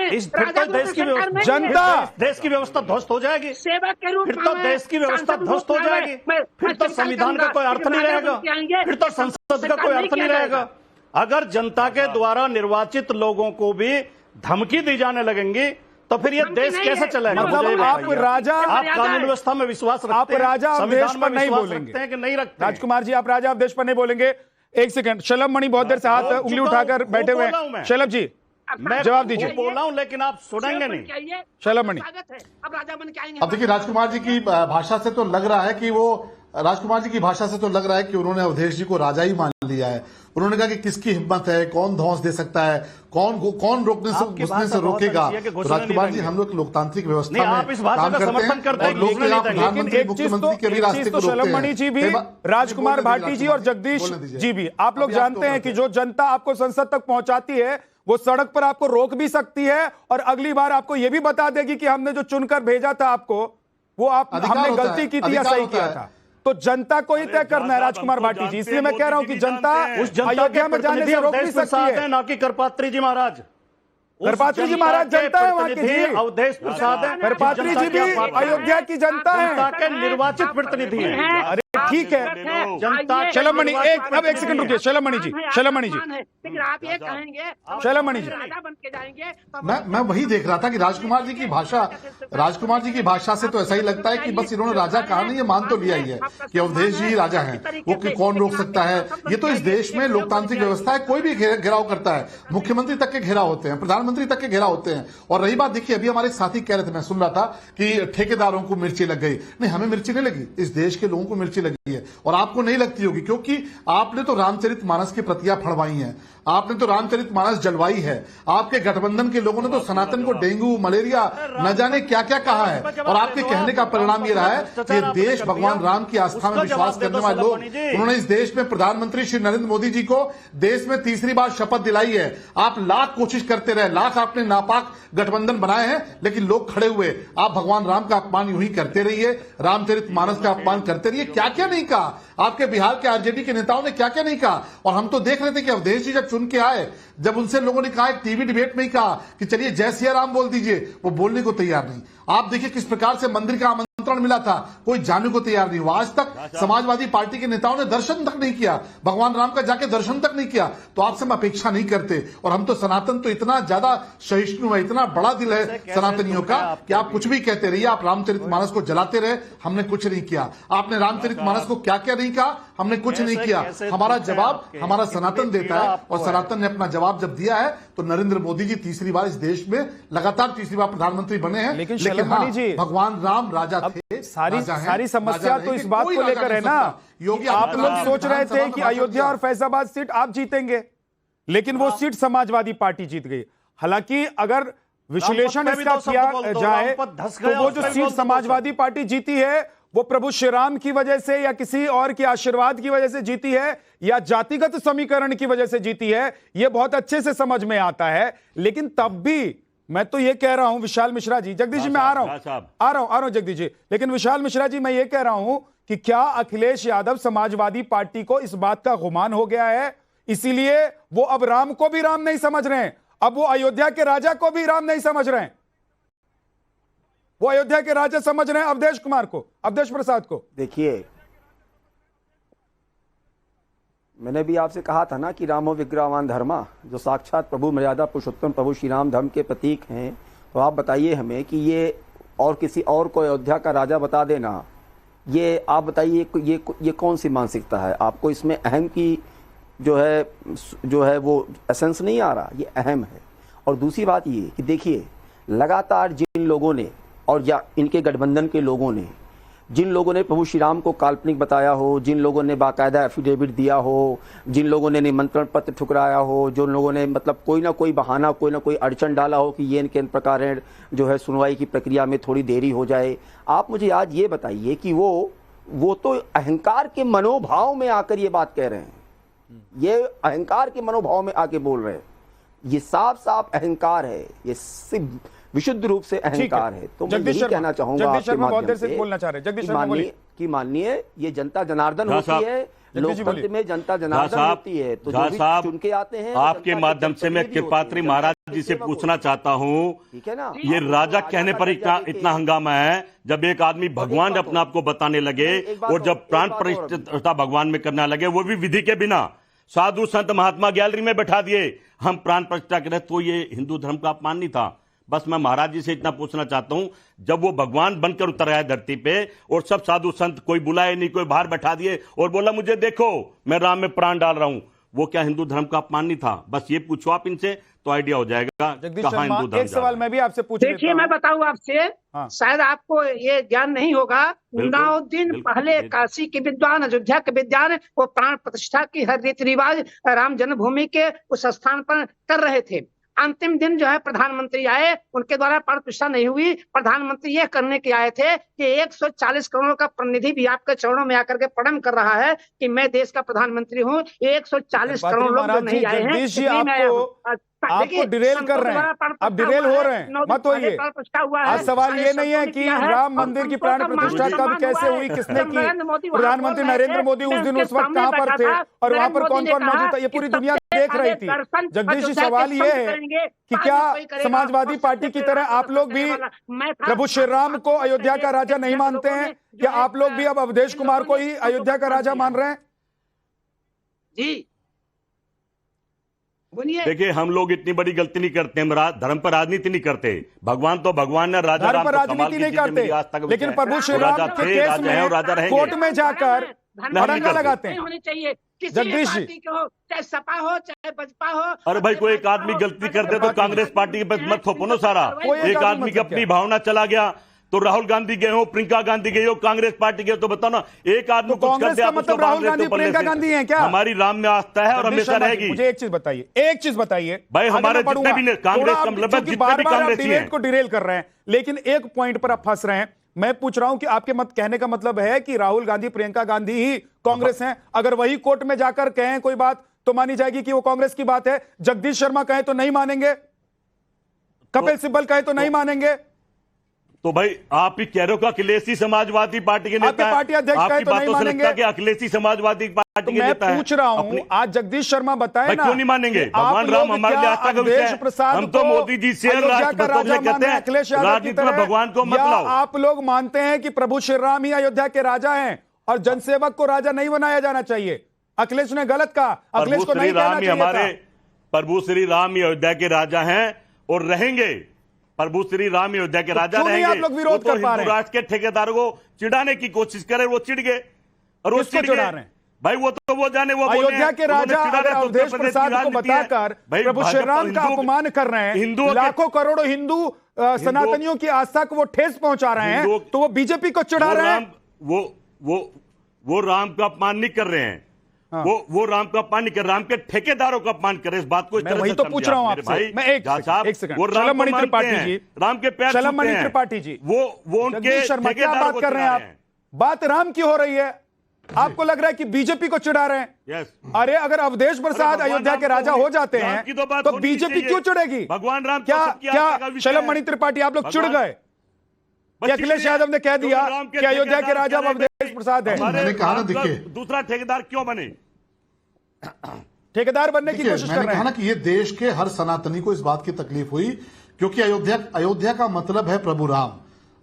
इस फिर तो देश की जनता, देश की व्यवस्था ध्वस्त हो जाएगी। सेवक के रूप फिर तो देश की व्यवस्था ध्वस्त हो जाएगी। फिर तो संविधान का कोई अर्थ नहीं रहेगा, फिर तो संसद का कोई अर्थ नहीं रहेगा। अगर जनता के द्वारा निर्वाचित लोगों को भी धमकी दी जाने लगेंगी तो फिर ये देश कैसे चलेगा? मतलब आप राजा, आप कानून व्यवस्था में विश्वास रखते हैं, आप राजा अवधेश पर नहीं बोलेंगे कि नहीं रखते? राजकुमार जी, आप राजा अवधेश पर नहीं बोलेंगे। एक सेकंड, शलभ मणि बहुत देर से हाथ उंगली उठाकर बैठे हुए हैं। शलभ जी, मैं जवाब दीजिए। बोल रहा हूं लेकिन आप सुनेंगे नहीं। शलभ मणि, अब राजा बन के आएंगे। अब देखिए, राजकुमार जी की भाषा से तो लग रहा है कि वो राजकुमार जी की भाषा से तो लग रहा है कि उन्होंने अवधेश जी को राजा ही मान लिया है। उन्होंने कहा कि किसकी हिम्मत है, कौन धौंस दे सकता है, कौन रोकने से घुसने से रोकेगा। तो राजकुमार जी, हम लोग लोकतांत्रिक व्यवस्था में काम करते हैं और लोग यहाँ प्रधानमंत्री मुख्यमंत्री के भी रास्ते को रोकते शलम मणि जी भी, राजकुमार भाटी जी और जगदीश जी भी, आप लोग जानते हैं कि जो जनता आपको संसद तक पहुंचाती है वो सड़क पर आपको रोक भी सकती है और अगली बार आपको यह भी बता देगी कि हमने जो चुनकर भेजा था आपको वो हमने गलती की थी या सही किया था। तो जनता को ही तय करना है राजकुमार भाटी जी, इसलिए मैं कह रहा हूं कि जनता अयोध्या में जाने से रोक नहीं सकती है। ना कि करपात्री जी महाराज, करपात्री जी महाराज जनता है वहां की जी, अवधेश प्रसाद है, करपात्री जी भी अयोध्या की जनता है, निर्वाचित प्रतिनिधि है। अरे ठीक है जनता। शलम मणि एक सेकंड रुकिए, शलम मणि जी, शलम मणि जी, आप ये कहेंगे शलम मणि जी, बन के जाएंगे। मैं वही देख रहा था कि राजकुमार जी की भाषा से तो ऐसा ही लगता है कि बस इन्होंने राजा कहा नहीं, ये मान तो लिया ही है कि अवधेश जी राजा हैं, वो कि कौन रोक सकता है। ये तो इस देश में लोकतांत्रिक व्यवस्था है, कोई भी घेराव करता है, मुख्यमंत्री तक के घेराव होते हैं, प्रधानमंत्री तक के घेराव होते हैं। और रही बात, देखिए अभी हमारे साथी कह रहे थे, मैं सुन रहा था कि ठेकेदारों को मिर्ची लग गई। नहीं, हमें मिर्ची नहीं लगी, इस देश के लोगों को मिर्ची लगी है और आपको नहीं लगती होगी, क्योंकि आपने तो रामचरितमानस की प्रतियां फड़वाई हैं, आपने तो रामचरितमानस जलवाई है। आपके गठबंधन के लोगों ने तो सनातन को डेंगू, मलेरिया, न जाने क्या क्या कहा है। और आपके कहने का परिणाम ये रहा है कि देश भगवान राम की आस्था में विश्वास करने वाले लोग, उन्होंने इस देश में प्रधानमंत्री श्री नरेंद्र मोदी जी को देश में तीसरी बार शपथ दिलाई है। आप लाख कोशिश करते रहे, लाख आपने नापाक गठबंधन बनाए हैं, लेकिन लोग खड़े हुए। आप भगवान राम का अपमान यूं ही करते रहिए, रामचरितमानस का अपमान करते रहिए। क्या क्या नहीं कहा आपके बिहार के आरजेडी के नेताओं ने, क्या क्या नहीं कहा। और हम तो देख रहे थे कि अवधेश जी जब चुन के आए, जब उनसे लोगों ने कहा, एक टीवी डिबेट में ही कहा कि चलिए जय सिया राम बोल दीजिए, वो बोलने को तैयार नहीं। आप देखिए किस प्रकार से मंदिर का आमंत्रण मिला था, कोई जाने को तैयार नहीं हुआ। आज तक समाजवादी पार्टी के नेताओं ने दर्शन तक नहीं किया, भगवान राम का जाके दर्शन तक नहीं किया। तो आपसे हम अपेक्षा नहीं करते। और हम तो सनातन तो इतना ज्यादा सहिष्णु है, इतना बड़ा दिल है सनातनियों का कि आप कुछ भी कहते रहिए, आप रामचरितमानस को जलाते रहे, हमने कुछ नहीं किया। आपने रामचरितमानस को क्या क्या नहीं कहा, हमने कुछ नहीं किया। हमारा जवाब हमारा सनातन देता है और सनातन ने अपना जवाब जब दिया है तो नरेंद्र मोदी जी तीसरी बार इस देश में लगातार तीसरी बार प्रधानमंत्री बने हैं। लेकिन हाँ, भगवान राम राजा थे, सारी समस्या तो इस बात को लेकर है ना। योगी आप लोग सोच रहे थे कि अयोध्या और फैजाबाद सीट आप जीतेंगे, लेकिन वो सीट समाजवादी पार्टी जीत गई। हालांकि अगर विश्लेषण इसका किया जाए तो वो जो सीट समाजवादी पार्टी जीती है वो प्रभु श्री राम की वजह से या किसी और के आशीर्वाद की वजह से जीती है या जातिगत समीकरण की वजह से जीती है, यह बहुत अच्छे से समझ में आता है। लेकिन तब भी मैं तो ये कह रहा हूं, विशाल मिश्रा जी, जगदीश जी मैं आ रहा हूं जगदीश जी, लेकिन विशाल मिश्रा जी मैं ये कह रहा हूं कि क्या अखिलेश यादव समाजवादी पार्टी को इस बात का गुमान हो गया है, इसीलिए वो अब राम को भी राम नहीं समझ रहे हैं, अब वो अयोध्या के राजा को भी राम नहीं समझ रहे हैं, वो अयोध्या के राजा समझ रहे हैं अवधेश कुमार को, अवधेश प्रसाद को। देखिए, मैंने भी आपसे कहा था ना कि रामो विग्रहवान धर्मा, जो साक्षात प्रभु मर्यादा पुरुषोत्तम प्रभु श्री राम धर्म के प्रतीक हैं। तो आप बताइए हमें कि ये और किसी और को अयोध्या का राजा बता देना, ये आप बताइए ये कौन सी मानसिकता है? आपको इसमें अहम की जो है वो एसेंस नहीं आ रहा, ये अहम है। और दूसरी बात ये कि देखिए, लगातार जिन लोगों ने और या इनके गठबंधन के लोगों ने, जिन लोगों ने प्रभु श्री राम को काल्पनिक बताया हो, जिन लोगों ने बाकायदा एफिडेविट दिया हो, जिन लोगों ने निमंत्रण पत्र ठुकराया हो, जिन लोगों ने मतलब कोई ना कोई बहाना, कोई ना कोई अड़चन डाला हो कि ये इनके प्रकार जो है सुनवाई की प्रक्रिया में थोड़ी देरी हो जाए, आप मुझे आज ये बताइए कि वो तो अहंकार के मनोभाव में आकर ये बात कह रहे हैं, ये अहंकार के मनोभाव में आके बोल रहे हैं। ये साफ साफ अहंकार है, ये सिर्फ विशुद्ध रूप से अहंकार है। तो मैं यही कहना चाहूंगा आपके माध्यम से कि माननीय ये जनता जनार्दन होती है, लोकतंत्र में जनता जनार्दन होती है, तो जो भी चुन के आते हैं आपके माध्यम से मैं कृपात्री महाराज जी से पूछना चाहता हूँ, ठीक है ना, ये राजा कहने पर इतना हंगामा है जब एक आदमी भगवान अपने आप को बताने लगे और जब प्राण प्रतिष्ठा भगवान में करने लगे, वो भी विधि के बिना, साधु संत महात्मा गैलरी में बैठा दिए, हम प्राण प्रतिष्ठा करें, तो ये हिंदू धर्म का अपमान नहीं था? बस मैं महाराज जी से इतना पूछना चाहता हूं, जब वो भगवान बनकर उतर आया धरती पे और सब साधु संत कोई बुलाए नहीं, कोई बाहर बैठा दिए और बोला मुझे देखो मैं राम में प्राण डाल रहा हूं, वो क्या हिंदू धर्म का अपमान नहीं था? बस ये पूछो आप इनसे तो आइडिया हो जाएगा जगदीश कहाँ शर्मा, हिंदू धर्म एक सवाल मैं भी आपसे पूछ देखिए, लेता मैं हूं। बताऊं आपसे, हाँ। शायद आपको ये ज्ञान नहीं होगा। बिल्कुल, 9 दिन बिल्कुल, पहले काशी के विद्वान, अयोध्या के विद्वान वो प्राण प्रतिष्ठा की हर रीति रिवाज राम जन्मभूमि के उस स्थान पर कर रहे थे। अंतिम दिन जो है प्रधानमंत्री आए, उनके द्वारा प्राण प्रतिष्ठा नहीं हुई। प्रधानमंत्री यह करने के आए थे कि 140 करोड़ का प्रतिनिधि भी आपके चरणों में आकर के प्रणाम कर रहा है कि मैं देश का प्रधानमंत्री हूँ। 140 करोड़ लोग जो नहीं आए हैं, जगदीश जी, इसलिए मैं आया हूँ। आपको डिरेल कर रहे हैं, आप डिरेल हो रहे हैं, मत होइए। आज सवाल ये नहीं है कि राम मंदिर की प्राण प्रतिष्ठा कब कैसे हुई, किसने की। प्रधानमंत्री नरेंद्र मोदी उस दिन उस वक्त कहां पर थे और वहां पर कौन कौन मौजूद था, ये पूरी दुनिया देख रही थी। जगदीश जी, सवाल ये है कि क्या समाजवादी पार्टी की तरह आप लोग भी प्रभु श्री राम को अयोध्या का राजा नहीं मानते हैं? क्या आप लोग भी अब अवधेश कुमार को ही अयोध्या का राजा मान रहे हैं? जी देखिए, हम लोग इतनी बड़ी गलती नहीं करते, हम धर्म पर राजनीति नहीं करते। भगवान तो भगवान है, राजा धर्म पर राजनीति नहीं करते, लेकिन प्रभु श्री राम के केस में कोर्ट में जाकर अड़ंगा लगाते हैं। होनी चाहिए जगदीश जी, चाहे सपा हो चाहे बसपा हो। अरे भाई, कोई एक आदमी गलती कर दे तो कांग्रेस पार्टी के मत थोपो ना सारा। एक आदमी की अपनी भावना चला गया तो राहुल गांधी गए हो, प्रियंका गांधी गए हो, कांग्रेस पार्टी गए तो बताओ ना, एक आदमी तो कांग्रेस का मतलब राहुल गांधी प्रियंका गांधी हैं क्या? हमारी राम में आस्था है और हमेशा रहेगी। मुझे एक चीज बताइए भाई, हमारे जितने भी कांग्रेस का मतलब जितने भी कांग्रेसी हैं को डिरेल कर रहे हैं, लेकिन एक पॉइंट पर आप फंस रहे हैं। मैं पूछ रहा हूं कि आपके मत कहने का मतलब है कि राहुल गांधी प्रियंका गांधी ही कांग्रेस हैं? अगर वही कोर्ट में जाकर कहें कोई बात तो मानी जाएगी कि वो कांग्रेस की बात है। जगदीश शर्मा कहे तो नहीं मानेंगे, कपिल सिब्बल कहे तो नहीं मानेंगे। तो भाई आप ही कह रहे हो कि अखिलेशी समाजवादी पार्टी के नेता पार्टी अध्यक्ष आपकी बातों से लगता है कि अखिलेशी समाजवादी पार्टी के नेता है। मैं पूछ रहा हूं, आज जगदीश शर्मा बताए ना, क्यों नहीं मानेंगे? भगवान राम हमारे लिए आस्था का विषय है। हम तो मोदी जी से राष्ट्रपति से कहते हैं राजनीति में भगवान को मत लाओ। आप लोग मानते हैं कि प्रभु श्री राम ही अयोध्या के राजा हैं और जनसेवक को राजा नहीं बनाया जाना चाहिए? अखिलेश ने गलत कहा, अखिलेश को नहीं कहना चाहिए था। प्रभु श्री राम ही अयोध्या के राजा हैं और रहेंगे। प्रभु श्री राम अयोध्या के राजा रहेंगे। आप लोग विरोध कर पा रहे हैं? राष्ट्र के ठेकेदारों को चिढ़ाने की कोशिश करे, वो चिढ़ गए और वो चिढ़ गए। भाई वो तो वो जाने वो अयोध्या के राजा अवधेश प्रसाद को बताकर प्रभु श्री राम का अपमान कर रहे हैं। लाखों करोड़ों हिंदू सनातनियों की आस्था को वो ठेस पहुंचा रहे हैं, तो वो बीजेपी को चिढ़ा रहे हैं। वो राम का अपमान नहीं कर रहे हैं। वो राम का अपमान नहीं कर, राम के ठेकेदारों का अपमान करे। इस बात को मैं वही तो पूछ रहा हूं आपसे। मैं एक सेकंड, वो शलम मणि त्रिपाठी जी, राम के पैर शलम मणि त्रिपाठी जी, वो उनके शर्मा क्या बात कर रहे हैं आप? बात राम की हो रही है, आपको लग रहा है कि बीजेपी को चिढ़ा रहे हैं। अरे अगर अवधेश प्रसाद अयोध्या के राजा हो जाते हैं तो बीजेपी क्यों चिढ़ेगी? भगवान राम क्या शलम मणि त्रिपाठी आप लोग चिढ़ गए? अखिलेश यादव ने कह दिया कि अयोध्या के राजा अवधेश प्रसाद है? मैंने कहा ना, देखिए दूसरा ठेकेदार क्यों बने? ठेकेदार बनने की कोशिश कर रहे हैं। मैंने कहा ना कि ये देश के हर सनातनी को इस बात की तकलीफ हुई, क्योंकि अयोध्या का मतलब है प्रभु राम।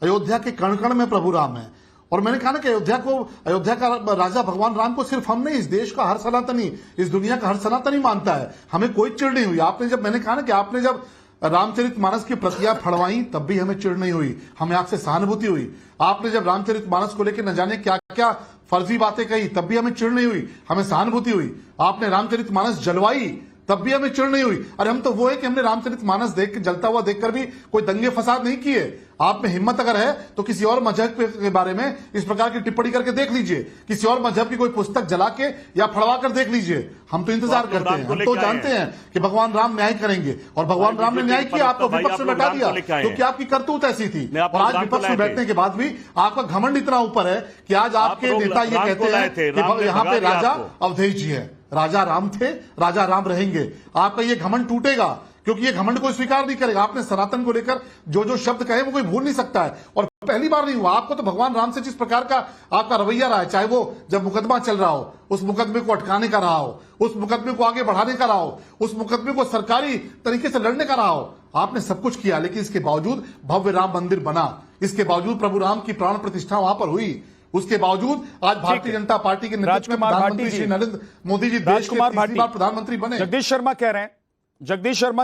अयोध्या के कण कण में प्रभु राम है। और मैंने कहा ना कि अयोध्या का राजा भगवान राम को सिर्फ हम नहीं, इस देश का हर सनातनी, इस दुनिया का हर सनातनी मानता है। हमें कोई चिढ़ नहीं हुई। मैंने कहा ना कि आपने जब रामचरितमानस की प्रतियां फड़वाई तब भी हमें चिढ़ नहीं हुई, हमें आपसे सहानुभूति हुई। आपने जब रामचरितमानस को लेकर न जाने क्या क्या फर्जी बातें कही तब भी हमें चिढ़ नहीं हुई, हमें सहानुभूति हुई। आपने रामचरितमानस जलवाई तब भी हमें चिढ़ नहीं हुई। अरे हम तो वो है कि हमने रामचरितमानस देख के जलता हुआ देखकर भी कोई दंगे फसाद नहीं किए। आप में हिम्मत अगर है तो किसी और मजहब के बारे में इस प्रकार की टिप्पणी करके देख लीजिए, किसी और मजहब की कोई पुस्तक जला के या फड़वा कर देख लीजिए। हम तो इंतजार करते हैं, हम तो जानते हैं कि भगवान राम न्याय करेंगे और भगवान राम ने न्याय किया, आपको विपक्ष में बैठा दिया क्योंकि आपकी करतूत ऐसी थी। और आज विपक्ष में बैठने के बाद भी आपका घमंड इतना ऊपर है कि आज आपके नेता ये कहते हैं कि यहाँ पे राजा अवधेश जी है। राजा राम थे, राजा राम रहेंगे। आपका ये घमंड टूटेगा क्योंकि ये घमंड को स्वीकार नहीं करेगा। आपने सनातन को लेकर जो जो शब्द कहे वो कोई भूल नहीं सकता है, और पहली बार नहीं हुआ। आपको तो भगवान राम से जिस प्रकार का आपका रवैया रहा है, चाहे वो जब मुकदमा चल रहा हो उस मुकदमे को अटकाने का रहा हो, उस मुकदमे को आगे बढ़ाने का रहा हो, उस मुकदमे को सरकारी तरीके से लड़ने का रहा हो, आपने सब कुछ किया। लेकिन इसके बावजूद भव्य राम मंदिर बना, इसके बावजूद प्रभु राम की प्राण प्रतिष्ठा वहां पर हुई, उसके बावजूद आज भारतीय जनता पार्टी के नेतृत्व में प्रधानमंत्री श्री नरेंद्र मोदी जी देश के तीसरी बार प्रधानमंत्री बने। जगदीश शर्मा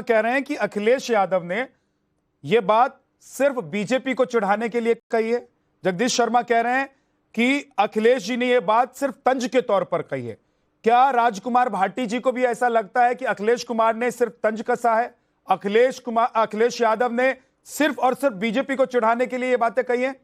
कह रहे हैं कि अखिलेश यादव ने यह बात सिर्फ बीजेपी को चिढ़ाने के लिए कही है। जगदीश शर्मा कह रहे हैं कि अखिलेश जी ने यह बात सिर्फ तंज के तौर पर कही है। क्या राजकुमार भाटी जी को भी ऐसा लगता है कि अखिलेश कुमार ने सिर्फ तंज कसा है? अखिलेश यादव ने सिर्फ और सिर्फ बीजेपी को चिढ़ाने के लिए ये बातें कही हैं?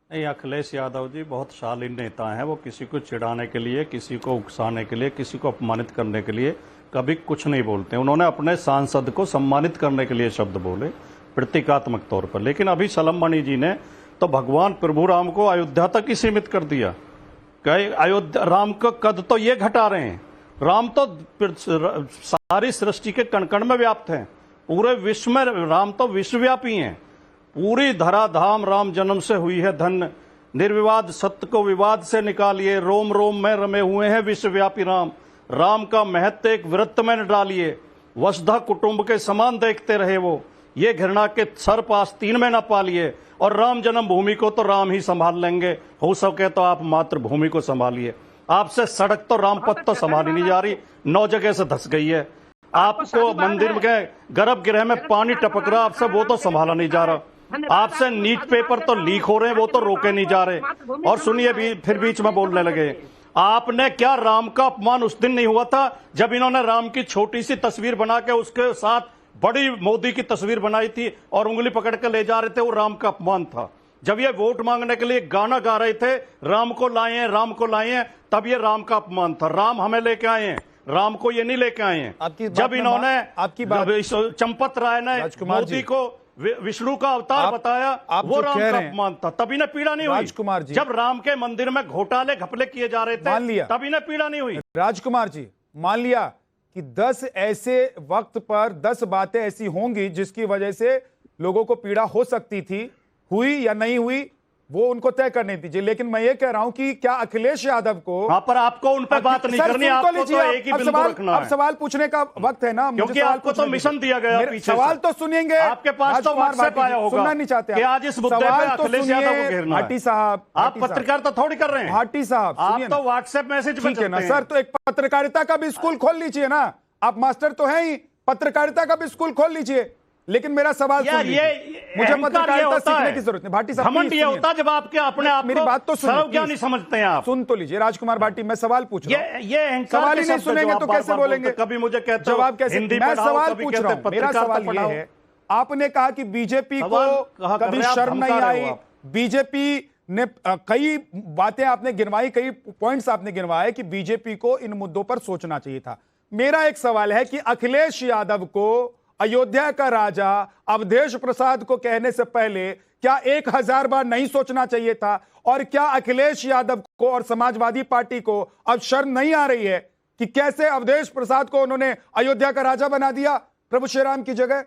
नहीं, अखिलेश यादव जी बहुत शालीन नेता हैं। वो किसी को चिढ़ाने के लिए, किसी को उकसाने के लिए, किसी को अपमानित करने के लिए कभी कुछ नहीं बोलते। उन्होंने अपने सांसद को सम्मानित करने के लिए शब्द बोले प्रतीकात्मक तौर पर। लेकिन अभी सलम मणि जी ने तो भगवान प्रभु राम को अयोध्या तक ही सीमित कर दिया। अयोध्या राम का कद तो ये घटा रहे हैं। राम तो सारी सृष्टि के कण कण में व्याप्त हैं। पूरे विश्व में राम तो विश्वव्यापी हैं। पूरी धराधाम राम जन्म से हुई है धन्य। निर्विवाद सत्य को विवाद से निकालिए, रोम रोम में रमे हुए हैं विश्वव्यापी राम। राम का महत्व एक वृत्त में न डालिए, वसुधा कुटुंब के समान देखते रहे वो। ये घृणा के सर्प आस्तीन में न पालिए, और राम जन्म भूमि को तो राम ही संभाल लेंगे। हो सके तो आप मातृभूमि को संभालिए। आपसे सड़क तो रामपथ तो संभाली नहीं जा रही, 9 जगह से धस गई है। आपको मंदिर के गर्भगृह में पानी टपक रहा, आपसे वो तो संभाला नहीं जा रहा। आपसे नीट पेपर तो लीक हो रहे हैं, वो तो रोके नहीं जा रहे। और सुनिए भी, फिर बीच में बोलने लगे। आपने क्या राम का अपमान उस दिन नहीं हुआ था जब इन्होंने राम की छोटी सी तस्वीर बना के उसके साथ बड़ी मोदी की तस्वीर बनाई थी और उंगली पकड़ के ले जा रहे थे? वो राम का अपमान था। जब ये वोट मांगने के लिए गाना गा रहे थे, राम को लाए हैं, राम को लाए हैं, तब ये राम का अपमान था। राम हमें लेके आए हैं, राम को ये नहीं लेके आए हैं। जब इन्होंने चंपत राय ने मोदी को विष्णु का अवतार बताया, वो राम का अपमान था। तब इन्हें पीड़ा नहीं हुई। राजकुमार जी, जब राम के मंदिर में घोटाले घपले किए जा रहे थे, तब इन्हें पीड़ा नहीं हुई। राजकुमार जी, मान लिया कि 10 ऐसे वक्त पर 10 बातें ऐसी होंगी जिसकी वजह से लोगों को पीड़ा हो सकती थी, हुई या नहीं हुई वो उनको तय करनी दीजिए। लेकिन मैं ये कह रहा हूं कि क्या अखिलेश यादव को पर आपको उन पर बात नहीं करनी, आपको तो एक ही बिंदु रखना है। अब सवाल पूछने का वक्त है ना, क्योंकि आपको तो मिशन दिया गया पीछे। सवाल तो सुनिएंगे, आपके पास तो व्हाट्सएप आया होगा, सुनना नहीं चाहते कि आज इस मुद्दे पे अखिलेश यादव को घेरना है। भाटी साहब, आप पत्रकारिता थोड़ी कर रहे हैं। भाटी साहब, आप तो व्हाट्सएप मैसेज ठीक है ना सर, तो एक पत्रकारिता का भी स्कूल खोल लीजिए ना। आप मास्टर तो है ही, पत्रकारिता का भी स्कूल खोल लीजिए। लेकिन मेरा सवाल सुन लीजिए, मुझे पत्रकारिता सीखने की जरूरत नहीं। भाटी साहब, घमंड ये होता है जब आपके अपने आप मेरी बात तो सर्वज्ञानी समझते हैं आप। सुन तो लीजिए राजकुमार भाटी, मैं सवाल पूछ रहा हूं। ये सवाल ही नहीं सुनेंगे तो कैसे बोलेंगे? कभी मुझे कहते हो जवाब कैसे? हिंदी मैं पढ़ाओ, सवाल कभी पूछ रहा हूं। मेरा सवाल ये है, आपने कहा कि बीजेपी को कभी शर्म नहीं आई। बीजेपी ने कई बातें आपने गिनवाई, कई पॉइंट्स आपने गिनवाए कि बीजेपी को इन मुद्दों पर सोचना चाहिए था। मेरा एक सवाल है कि अखिलेश यादव को अयोध्या का राजा अवधेश प्रसाद को कहने से पहले क्या 1000 बार नहीं सोचना चाहिए था? और क्या अखिलेश यादव को और समाजवादी पार्टी को अब शर्म नहीं आ रही है कि कैसे अवधेश प्रसाद को उन्होंने अयोध्या का राजा बना दिया प्रभु श्री राम की जगह?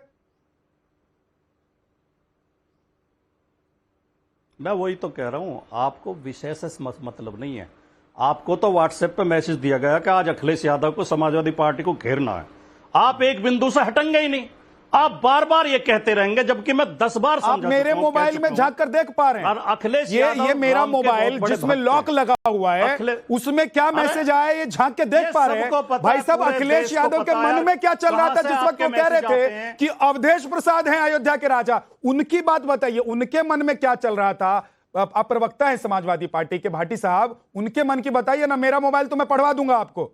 मैं वही तो कह रहा हूं, आपको विषय से मतलब नहीं है। आपको तो व्हाट्सएप पे मैसेज दिया गया कि आज अखिलेश यादव को समाजवादी पार्टी को घेरना है। आप एक बिंदु से हटेंगे ही नहीं, आप बार बार ये कहते रहेंगे, जबकि मैं 10 बार समझा। आप मेरे मोबाइल में झांक कर देख पा रहे हैं। अखिलेश ये मेरा मोबाइल जिसमें लॉक लगा हुआ है, उसमें क्या मैसेज आया ये झांक के देख पा रहे हैं। भाई साहब, अखिलेश यादव के मन में क्या चल रहा था जिस वक्त वो कह रहे थे कि अवधेश प्रसाद हैं अयोध्या के राजा? उनकी बात बताइए, उनके मन में क्या चल रहा था? आप प्रवक्ता है समाजवादी पार्टी के, भाटी साहब, उनके मन की बताइए ना। मेरा मोबाइल तो मैं पढ़वा दूंगा आपको।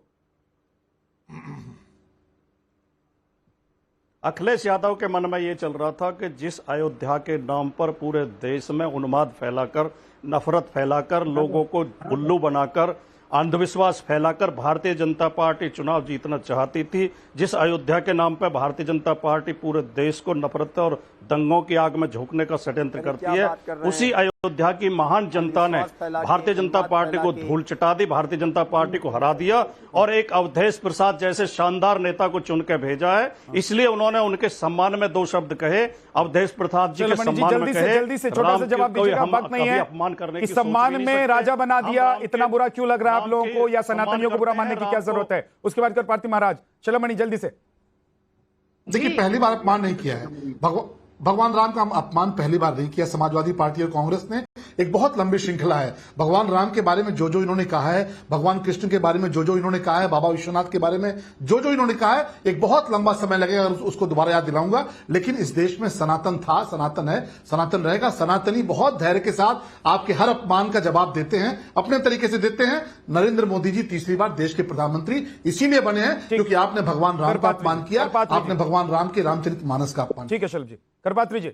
अखिलेश यादव के मन में यह चल रहा था कि जिस अयोध्या के नाम पर पूरे देश में उन्माद फैलाकर, नफरत फैलाकर, लोगों को उल्लू बनाकर, अंधविश्वास फैलाकर भारतीय जनता पार्टी चुनाव जीतना चाहती थी, जिस अयोध्या के नाम पर भारतीय जनता पार्टी पूरे देश को नफरत और दंगों की आग में झोंकने का षड्यंत्र करती है, उसी अयोध्या की महान जनता ने भारतीय जनता पार्टी को धूल चटा दी, भारतीय जनता पार्टी को हरा दिया और एक अवधेश प्रसाद जैसे शानदार नेता को चुन के भेजा है। इसलिए उन्होंने उनके सम्मान में 2 शब्द कहे, अवधेश प्रसाद जी के सम्मान में कहे। जल्दी से छोटा सा जवाब दीजिएगा, वक्त नहीं है। अपमान करने कि सम्मान में राजा बना दिया, इतना बुरा क्यों लग रहा है आप लोगों को, या सनातनियों को बुरा मानने की क्या जरूरत है? उसके बाद कर पार्टी महाराज चलो मणि जल्दी से। देखिए, पहली बार अपमान नहीं किया है, भगवान राम का अपमान पहली बार नहीं किया समाजवादी पार्टी और कांग्रेस ने। एक बहुत लंबी श्रृंखला है। भगवान राम के बारे में जो जो इन्होंने कहा है, भगवान कृष्ण के बारे में जो जो इन्होंने कहा है, बाबा विश्वनाथ के बारे में जो जो इन्होंने कहा है, एक बहुत लंबा समय लगेगा उसको दोबारा याद दिलाऊंगा। लेकिन इस देश में सनातन था, सनातन है, सनातन रहेगा। सनातनी बहुत धैर्य के साथ आपके हर अपमान का जवाब देते हैं, अपने तरीके से देते हैं। नरेंद्र मोदी जी तीसरी बार देश के प्रधानमंत्री इसीलिए बने हैं क्योंकि आपने भगवान राम का अपमान किया, आपने भगवान राम के रामचरितमानस का अपमान। ठीक है शलभ जी। करपात्री जी,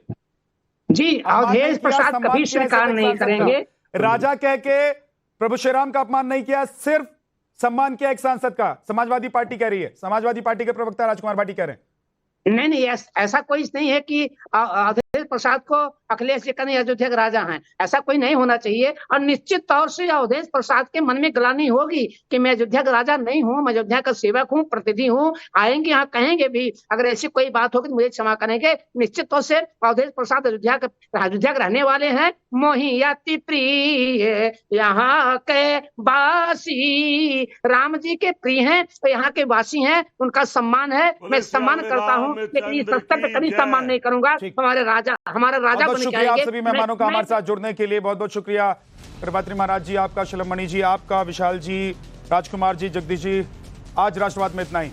जी अवधेश प्रसाद कभी स्वीकार नहीं करेंगे। राजा कह के प्रभु श्री राम का अपमान नहीं किया, सिर्फ सम्मान किया एक सांसद का, समाजवादी पार्टी कह रही है। समाजवादी पार्टी के प्रवक्ता राजकुमार भाटी कह रहे हैं नहीं, ऐसा कोई नहीं है कि अवधेश प्रसाद को अखिलेश जी कहीं अयोध्या के राजा हैं, ऐसा कोई नहीं होना चाहिए। और निश्चित तौर से अवधेश प्रसाद के मन में ग्लानि होगी कि मैं अयोध्या का राजा नहीं हूं, मैं अयोध्या का सेवक हूं, प्रतिनिधि हूं। आएंगे यहाँ कहेंगे भी, अगर ऐसी कोई बात होगी तो मुझे क्षमा करेंगे। निश्चित तौर से अवधेश प्रसाद अयोध्या के रहने वाले हैं। मोहियति प्रिय यहाँ के वासी, राम जी के प्रिय हैं, तो यहाँ के वासी हैं, उनका सम्मान है, मैं सम्मान करता हूँ। लेकिन इस स्तर पर कभी सम्मान नहीं करूंगा। हमारा राजा बहुत शुक्रिया आप सभी मेहमानों का हमारे साथ जुड़ने के लिए। बहुत बहुत शुक्रिया करपात्री महाराज जी, आपका, शलभ मणि जी आपका, विशाल जी, राजकुमार जी, जगदीश जी। आज राष्ट्रवाद में इतना ही।